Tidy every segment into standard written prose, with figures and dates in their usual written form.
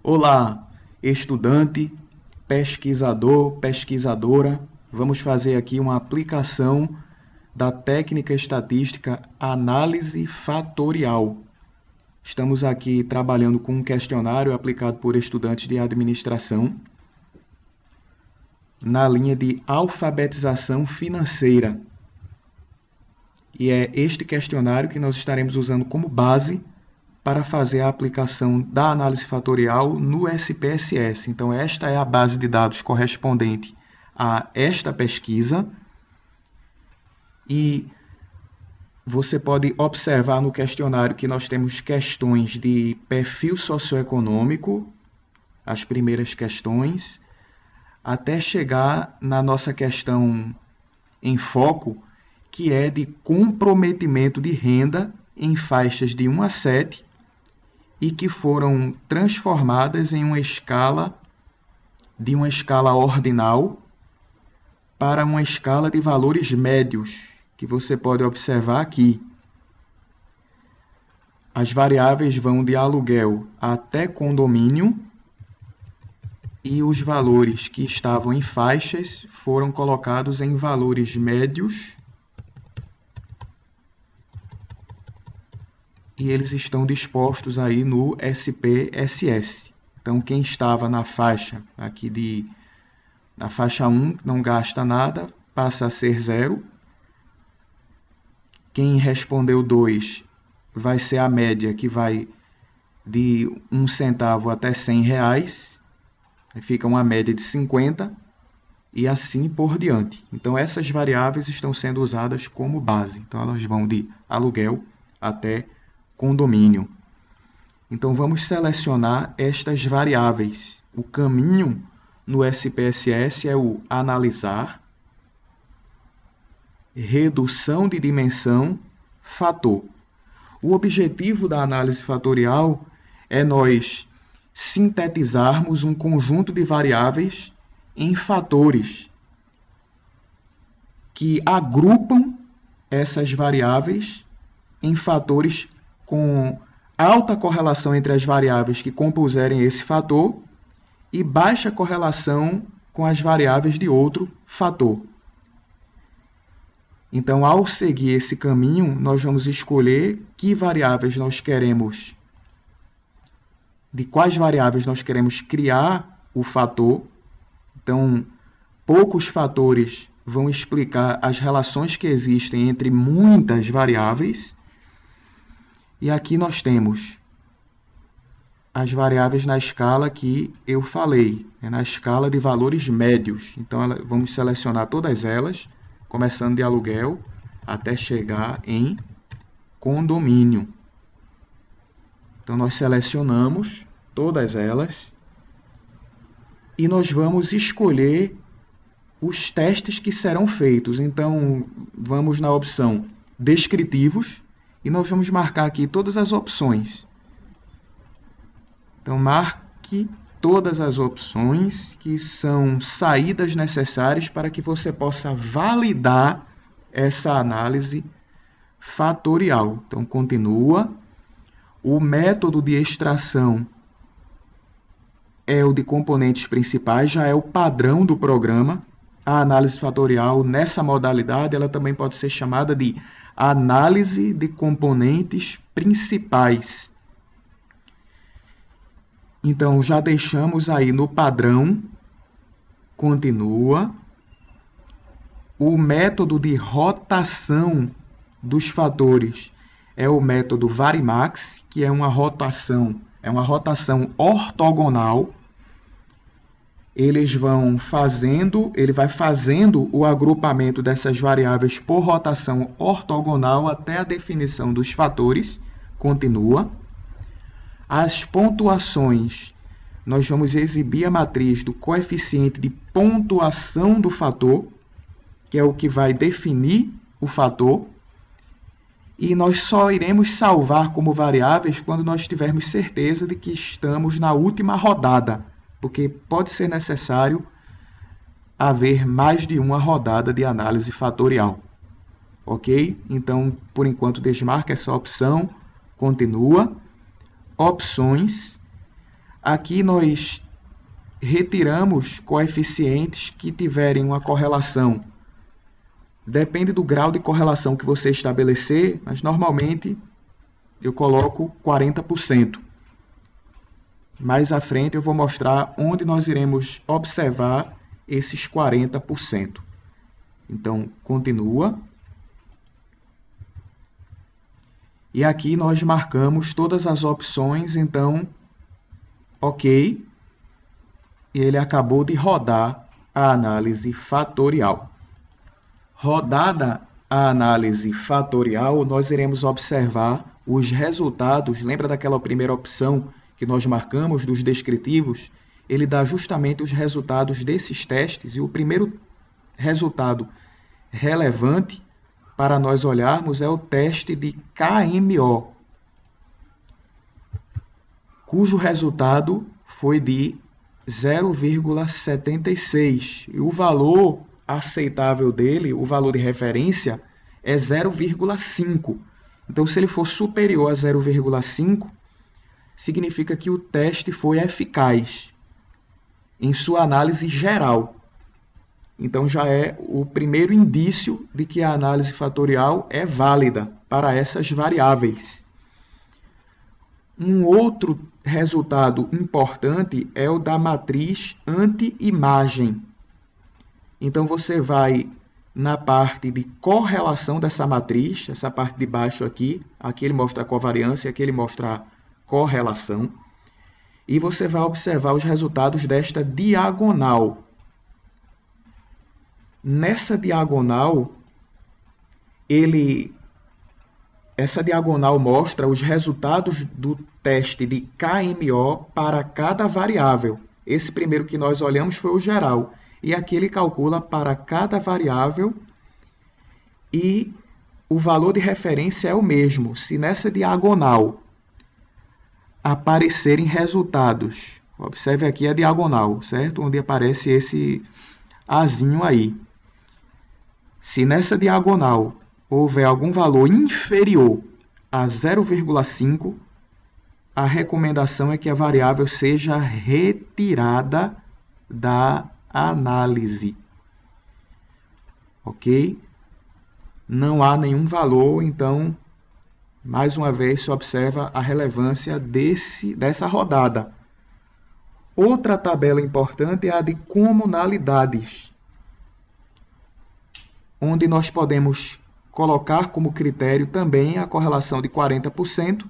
Olá, estudante, pesquisador, pesquisadora. Vamos fazer aqui uma aplicação da técnica estatística análise fatorial. Estamos aqui trabalhando com um questionário aplicado por estudantes de administração na linha de alfabetização financeira. E é este questionário que nós estaremos usando como base para fazer a aplicação da análise fatorial no SPSS. Então, esta é a base de dados correspondente a esta pesquisa. E você pode observar no questionário que nós temos questões de perfil socioeconômico, as primeiras questões, até chegar na nossa questão em foco, que é de comprometimento de renda em faixas de 1 a 7, e que foram transformadas em uma escala ordinal para uma escala de valores médios, que você pode observar aqui. As variáveis vão de aluguel até condomínio, e os valores que estavam em faixas foram colocados em valores médios, e eles estão dispostos aí no SPSS. Então, quem estava na faixa aqui na faixa 1, não gasta nada, passa a ser 0. Quem respondeu 2 vai ser a média, que vai de 1 centavo até R$100, fica uma média de 50, e assim por diante. Então, essas variáveis estão sendo usadas como base. Então, elas vão de aluguel até condomínio. Então, vamos selecionar estas variáveis. O caminho no SPSS é o analisar, redução de dimensão, fator. O objetivo da análise fatorial é nós sintetizarmos um conjunto de variáveis em fatores que agrupam essas variáveis em fatores com alta correlação entre as variáveis que compuserem esse fator e baixa correlação com as variáveis de outro fator. Então, ao seguir esse caminho, nós vamos escolher que variáveis nós queremos, de quais variáveis nós queremos criar o fator. Então, poucos fatores vão explicar as relações que existem entre muitas variáveis. E aqui nós temos as variáveis na escala que eu falei, na escala de valores médios. Então, vamos selecionar todas elas, começando de aluguel até chegar em condomínio. Então, nós selecionamos todas elas e nós vamos escolher os testes que serão feitos. Então, vamos na opção descritivos e nós vamos marcar aqui todas as opções. Então, marque todas as opções que são saídas necessárias para que você possa validar essa análise fatorial. Então, continua. O método de extração é o de componentes principais, já é o padrão do programa. A análise fatorial, nessa modalidade, ela também pode ser chamada de análise de componentes principais. Então, já deixamos aí no padrão, continua. O método de rotação dos fatores é o método Varimax, que é uma rotação ortogonal. Ele vai fazendo o agrupamento dessas variáveis por rotação ortogonal até a definição dos fatores. Continua. As pontuações, nós vamos exibir a matriz do coeficiente de pontuação do fator, que é o que vai definir o fator. E nós só iremos salvar como variáveis quando nós tivermos certeza de que estamos na última rodada, porque pode ser necessário haver mais de uma rodada de análise fatorial. Ok? Então, por enquanto, desmarca essa opção, continua. Opções. Aqui nós retiramos coeficientes que tiverem uma correlação. Depende do grau de correlação que você estabelecer, mas normalmente eu coloco 40%. Mais à frente eu vou mostrar onde nós iremos observar esses 40%. Então, continua. E aqui nós marcamos todas as opções, então, ok. E ele acabou de rodar a análise fatorial. Rodada a análise fatorial, nós iremos observar os resultados. Lembra daquela primeira opção que nós marcamos dos descritivos? Ele dá justamente os resultados desses testes, e o primeiro resultado relevante para nós olharmos é o teste de KMO, cujo resultado foi de 0,76. E o valor aceitável dele, o valor de referência, é 0,5. Então, se ele for superior a 0,5, significa que o teste foi eficaz em sua análise geral. Então, já é o primeiro indício de que a análise fatorial é válida para essas variáveis. Um outro resultado importante é o da matriz anti-imagem. Então, você vai na parte de correlação dessa matriz, essa parte de baixo aqui ele mostra a covariância, aqui ele mostra a correlação, e você vai observar os resultados desta diagonal. Nessa diagonal, essa diagonal mostra os resultados do teste de KMO para cada variável. Esse primeiro que nós olhamos foi o geral. E aqui ele calcula para cada variável e o valor de referência é o mesmo. Se nessa diagonal aparecerem resultados, observe aqui a diagonal, certo? Onde aparece esse azinho aí. Se nessa diagonal houver algum valor inferior a 0,5, a recomendação é que a variável seja retirada da análise. Ok? Não há nenhum valor, então, mais uma vez, se observa a relevância dessa rodada. Outra tabela importante é a de comunalidades, onde nós podemos colocar como critério também a correlação de 40%.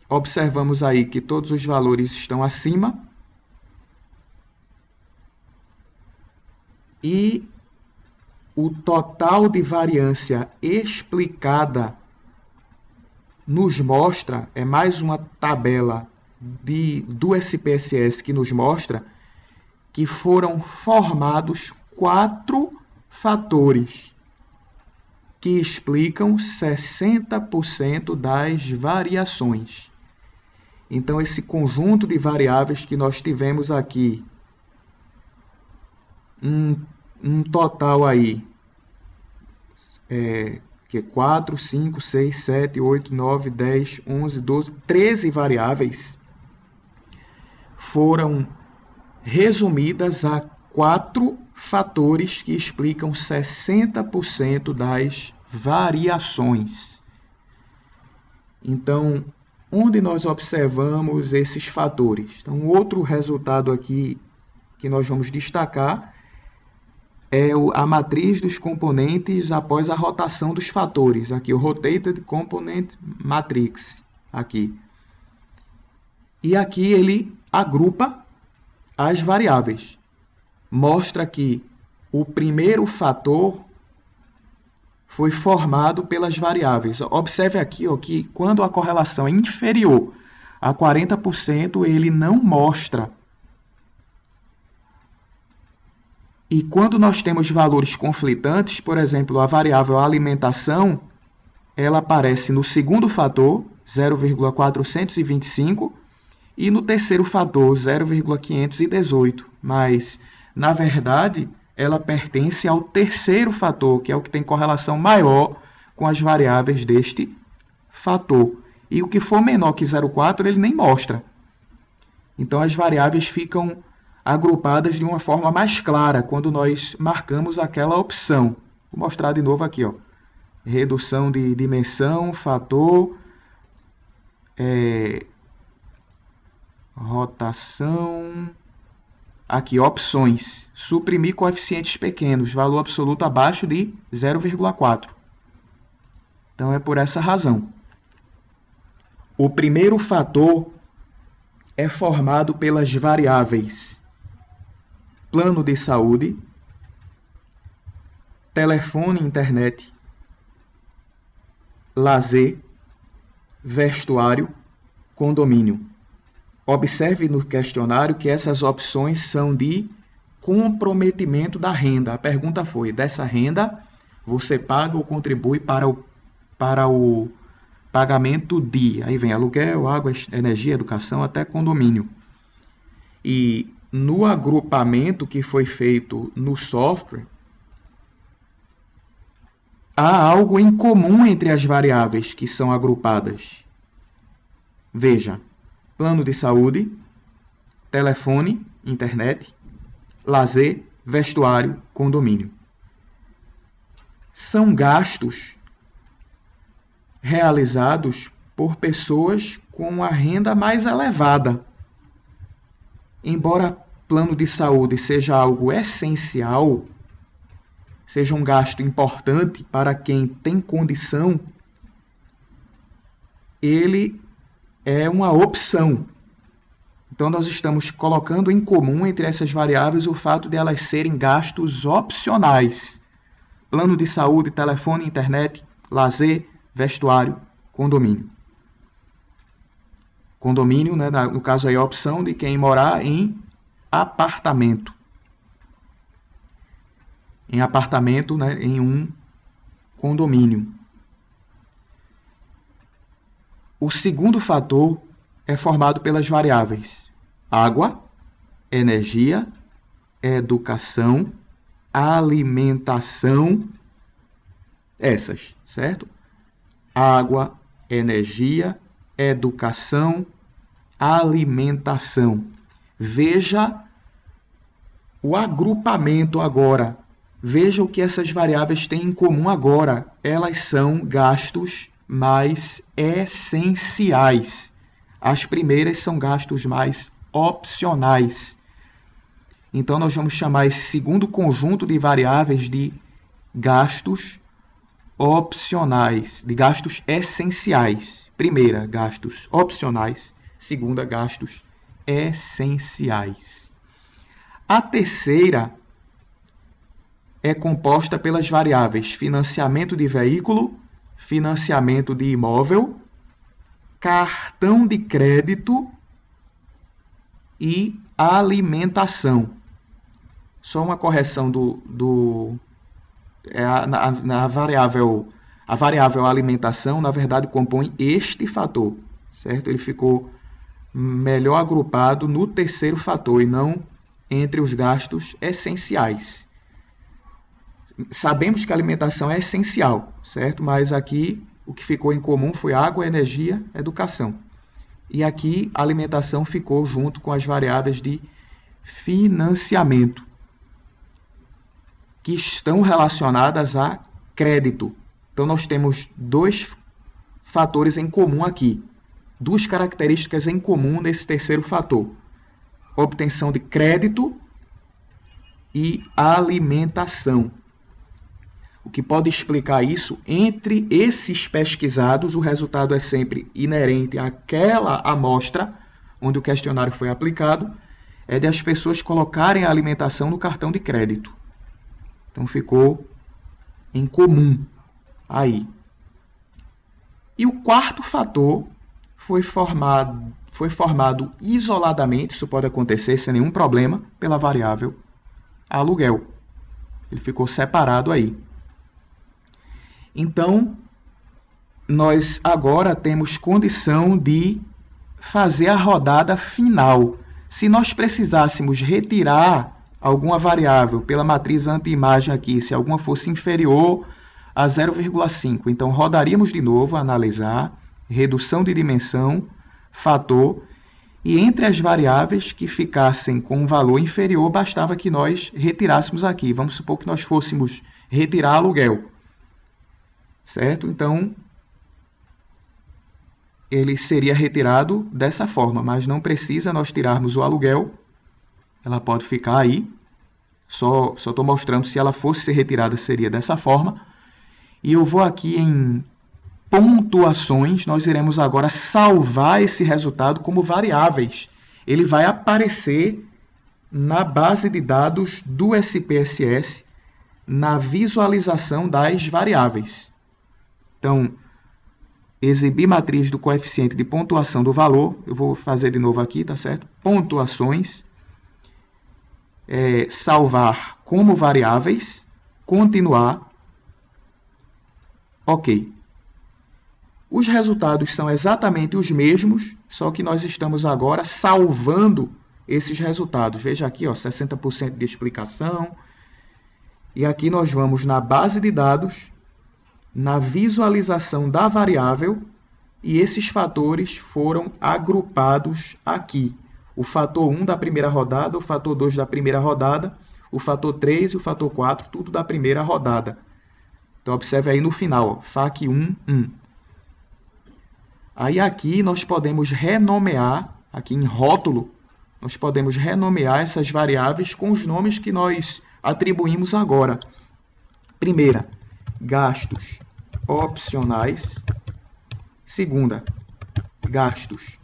Observamos aí que todos os valores estão acima. E o total de variância explicada nos mostra, é mais uma tabela do SPSS que nos mostra que foram formados 4 fatores que explicam 60% das variações. Então, esse conjunto de variáveis que nós tivemos aqui, um total aí, que é 4, 5, 6, 7, 8, 9, 10, 11, 12, 13 variáveis, foram resumidas a 4 fatores que explicam 60% das variações. Então, onde nós observamos esses fatores? Então, outro resultado aqui que nós vamos destacar é a matriz dos componentes após a rotação dos fatores. Aqui, o Rotated Component Matrix. Aqui. E aqui ele agrupa as variáveis. Mostra que o primeiro fator foi formado pelas variáveis. Observe aqui que quando a correlação é inferior a 40%, ele não mostra. E quando nós temos valores conflitantes, por exemplo, a variável alimentação, ela aparece no segundo fator, 0,425, e no terceiro fator, 0,518. Mas, na verdade, ela pertence ao terceiro fator, que é o que tem correlação maior com as variáveis deste fator. E o que for menor que 0,4, ele nem mostra. Então, as variáveis ficam agrupadas de uma forma mais clara quando nós marcamos aquela opção. Vou mostrar de novo aqui, ó. Redução de dimensão, fator, rotação. Aqui, opções. Suprimir coeficientes pequenos, valor absoluto abaixo de 0,4. Então, é por essa razão. O primeiro fator é formado pelas variáveis plano de saúde, telefone e internet, lazer, vestuário, condomínio. Observe no questionário que essas opções são de comprometimento da renda. A pergunta foi, dessa renda, você paga ou contribui para o pagamento de... Aí vem aluguel, água, energia, educação, até condomínio. E no agrupamento que foi feito no software, há algo em comum entre as variáveis que são agrupadas. Veja, plano de saúde, telefone, internet, lazer, vestuário, condomínio. São gastos realizados por pessoas com a renda mais elevada. Embora plano de saúde seja algo essencial, seja um gasto importante para quem tem condição, ele é uma opção. Então, nós estamos colocando em comum entre essas variáveis o fato de elas serem gastos opcionais. Plano de saúde, telefone, internet, lazer, vestuário, condomínio. Condomínio, né, no caso aí, a opção de quem morar em apartamento. Em apartamento, né, em um condomínio. O segundo fator é formado pelas variáveis água, energia, educação, alimentação, essas, certo? Água, energia, educação, alimentação. Veja o agrupamento agora. Veja o que essas variáveis têm em comum agora. Elas são gastos mais essenciais. As primeiras são gastos mais opcionais. Então, nós vamos chamar esse segundo conjunto de variáveis de gastos opcionais, de gastos essenciais. Primeira, gastos opcionais. Segunda, gastos essenciais. A terceira é composta pelas variáveis financiamento de veículo, financiamento de imóvel, cartão de crédito e alimentação. Só uma correção a variável alimentação, na verdade, compõe este fator, certo? Ele ficou melhor agrupado no terceiro fator e não entre os gastos essenciais. Sabemos que a alimentação é essencial, certo? Mas aqui o que ficou em comum foi água, energia, educação. E aqui a alimentação ficou junto com as variáveis de financiamento, que estão relacionadas a crédito. Então, nós temos dois fatores em comum aqui, duas características em comum nesse terceiro fator: obtenção de crédito e alimentação. O que pode explicar isso? Entre esses pesquisados, o resultado é sempre inerente àquela amostra onde o questionário foi aplicado, é de as pessoas colocarem a alimentação no cartão de crédito. Então, ficou em comum aí. E o quarto fator foi formado isoladamente, isso pode acontecer sem nenhum problema, pela variável aluguel. Ele ficou separado aí. Então, nós agora temos condição de fazer a rodada final. Se nós precisássemos retirar alguma variável pela matriz anti-imagem aqui, se alguma fosse inferior a 0,5, então rodaríamos de novo, analisar, redução de dimensão, fator, e entre as variáveis que ficassem com um valor inferior, bastava que nós retirássemos aqui. Vamos supor que nós fôssemos retirar aluguel, certo? Então, ele seria retirado dessa forma, mas não precisa nós tirarmos o aluguel. Ela pode ficar aí. Só estou mostrando, se ela fosse ser retirada, seria dessa forma. E eu vou aqui em pontuações, nós iremos agora salvar esse resultado como variáveis. Ele vai aparecer na base de dados do SPSS, na visualização das variáveis. Então, exibir matriz do coeficiente de pontuação do valor, eu vou fazer de novo aqui, tá certo? Pontuações, salvar como variáveis, continuar, ok. Os resultados são exatamente os mesmos, só que nós estamos agora salvando esses resultados. Veja aqui, ó, 60% de explicação. E aqui nós vamos na base de dados, na visualização da variável, e esses fatores foram agrupados aqui. O fator 1 da primeira rodada, o fator 2 da primeira rodada, o fator 3 e o fator 4, tudo da primeira rodada. Então, observe aí no final, ó, FAQ1, 1. Aí aqui nós podemos renomear, aqui em rótulo, nós podemos renomear essas variáveis com os nomes que nós atribuímos agora. Primeira, gastos opcionais. Segunda, gastos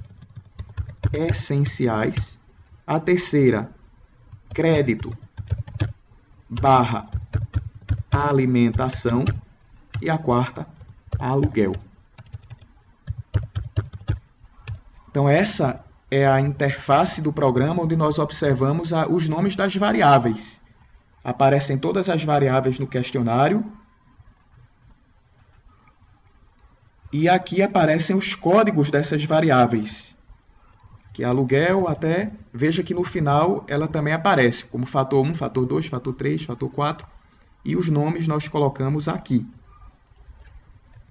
essenciais. A terceira, crédito / alimentação. E a quarta, aluguel. Então, essa é a interface do programa onde nós observamos os nomes das variáveis. Aparecem todas as variáveis no questionário. E aqui aparecem os códigos dessas variáveis. Que é aluguel até... Veja que no final ela também aparece, como fator 1, fator 2, fator 3, fator 4. E os nomes nós colocamos aqui.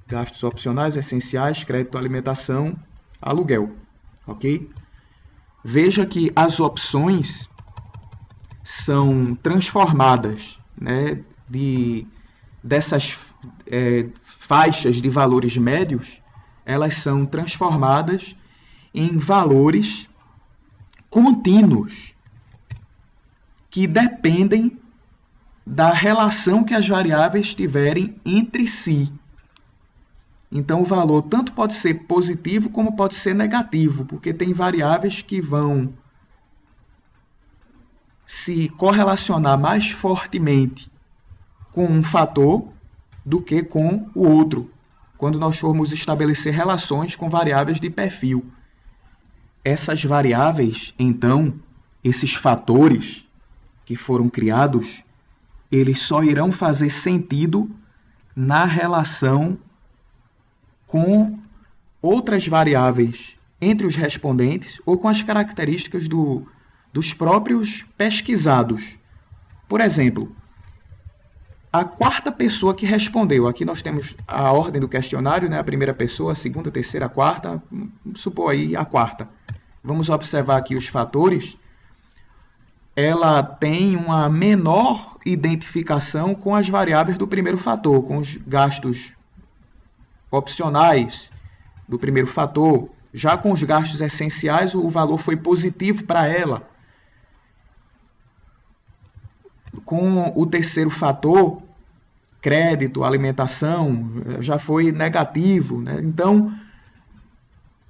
Gastos opcionais, essenciais, crédito, alimentação, aluguel. Ok? Veja que as opções são transformadas, né, dessas faixas de valores médios, elas são transformadas em valores contínuos que dependem da relação que as variáveis tiverem entre si. Então, o valor tanto pode ser positivo como pode ser negativo, porque tem variáveis que vão se correlacionar mais fortemente com um fator do que com o outro, quando nós formos estabelecer relações com variáveis de perfil. Essas variáveis, então, esses fatores que foram criados, eles só irão fazer sentido na relação com outras variáveis entre os respondentes ou com as características dos próprios pesquisados. Por exemplo, a quarta pessoa que respondeu, aqui nós temos a ordem do questionário, né? A primeira pessoa, a segunda, a terceira, a quarta, vamos supor aí a quarta. Vamos observar aqui os fatores. Ela tem uma menor identificação com as variáveis do primeiro fator, com os gastos opcionais do primeiro fator. Já com os gastos essenciais, o valor foi positivo para ela. Com o terceiro fator, crédito, alimentação, já foi negativo, né? Então,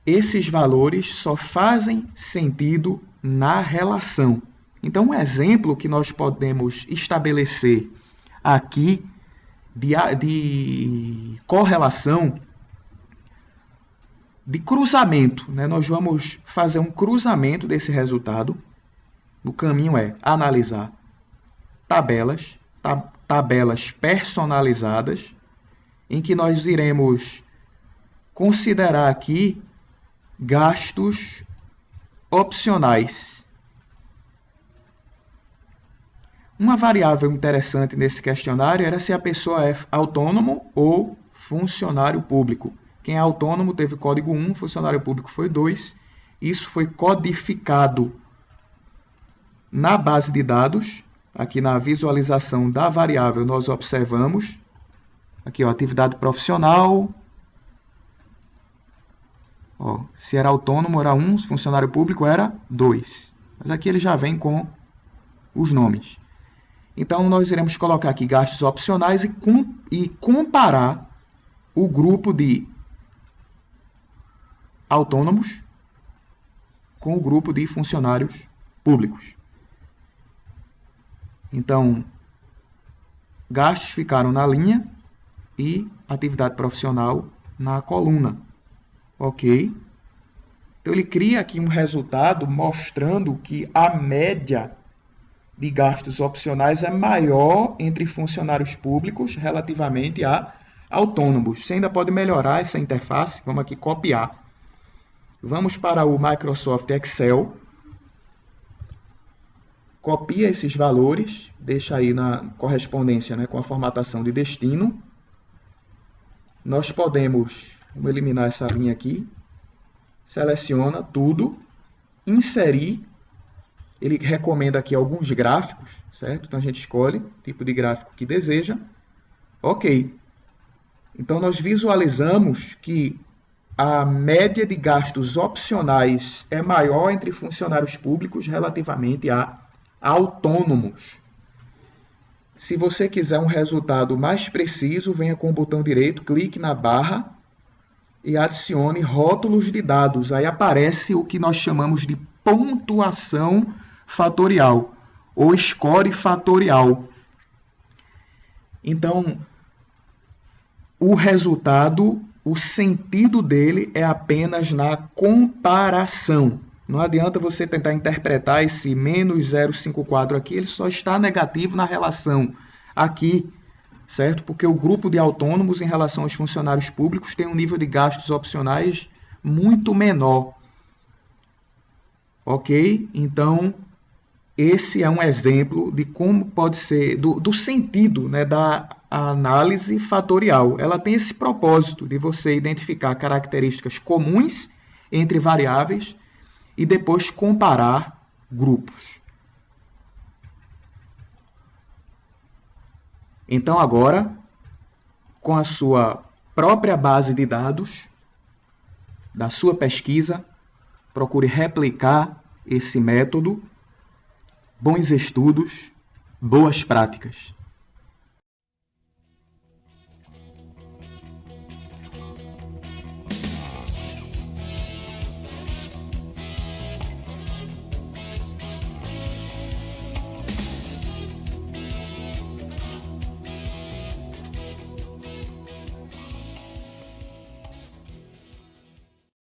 esses valores só fazem sentido na relação. Então, um exemplo que nós podemos estabelecer aqui de correlação, de cruzamento, né? Nós vamos fazer um cruzamento desse resultado. O caminho é analisar tabelas personalizadas, em que nós iremos considerar aqui gastos opcionais. Uma variável interessante nesse questionário era se a pessoa é autônomo ou funcionário público. Quem é autônomo teve código 1, funcionário público foi 2, Isso foi codificado na base de dados. Aqui na visualização da variável, nós observamos aqui, ó, atividade profissional. Ó, se era autônomo, era 1, se funcionário público, era 2. Mas aqui ele já vem com os nomes. Então, nós iremos colocar aqui gastos opcionais e comparar o grupo de autônomos com o grupo de funcionários públicos. Então, gastos ficaram na linha e atividade profissional na coluna. Ok? Então, ele cria aqui um resultado mostrando que a média de gastos opcionais é maior entre funcionários públicos relativamente a autônomos. Você ainda pode melhorar essa interface. Vamos aqui copiar. Vamos para o Microsoft Excel. Copia esses valores, deixa aí na correspondência, né, com a formatação de destino. Nós podemos, vamos eliminar essa linha aqui, seleciona tudo, inserir, ele recomenda aqui alguns gráficos, certo? Então a gente escolhe o tipo de gráfico que deseja. Ok. Então nós visualizamos que a média de gastos opcionais é maior entre funcionários públicos relativamente a autônomos. Se você quiser um resultado mais preciso, venha com o botão direito, clique na barra e adicione rótulos de dados. Aí aparece o que nós chamamos de pontuação fatorial ou score fatorial. Então, o resultado, o sentido dele é apenas na comparação. Não adianta você tentar interpretar esse menos 0,54 aqui, ele só está negativo na relação aqui, certo? Porque o grupo de autônomos em relação aos funcionários públicos tem um nível de gastos opcionais muito menor. Ok? Então, esse é um exemplo de como pode ser, do sentido, né, da análise fatorial. Ela tem esse propósito de você identificar características comuns entre variáveis e depois comparar grupos. Então, agora, com a sua própria base de dados, da sua pesquisa, procure replicar esse método. Bons estudos, boas práticas.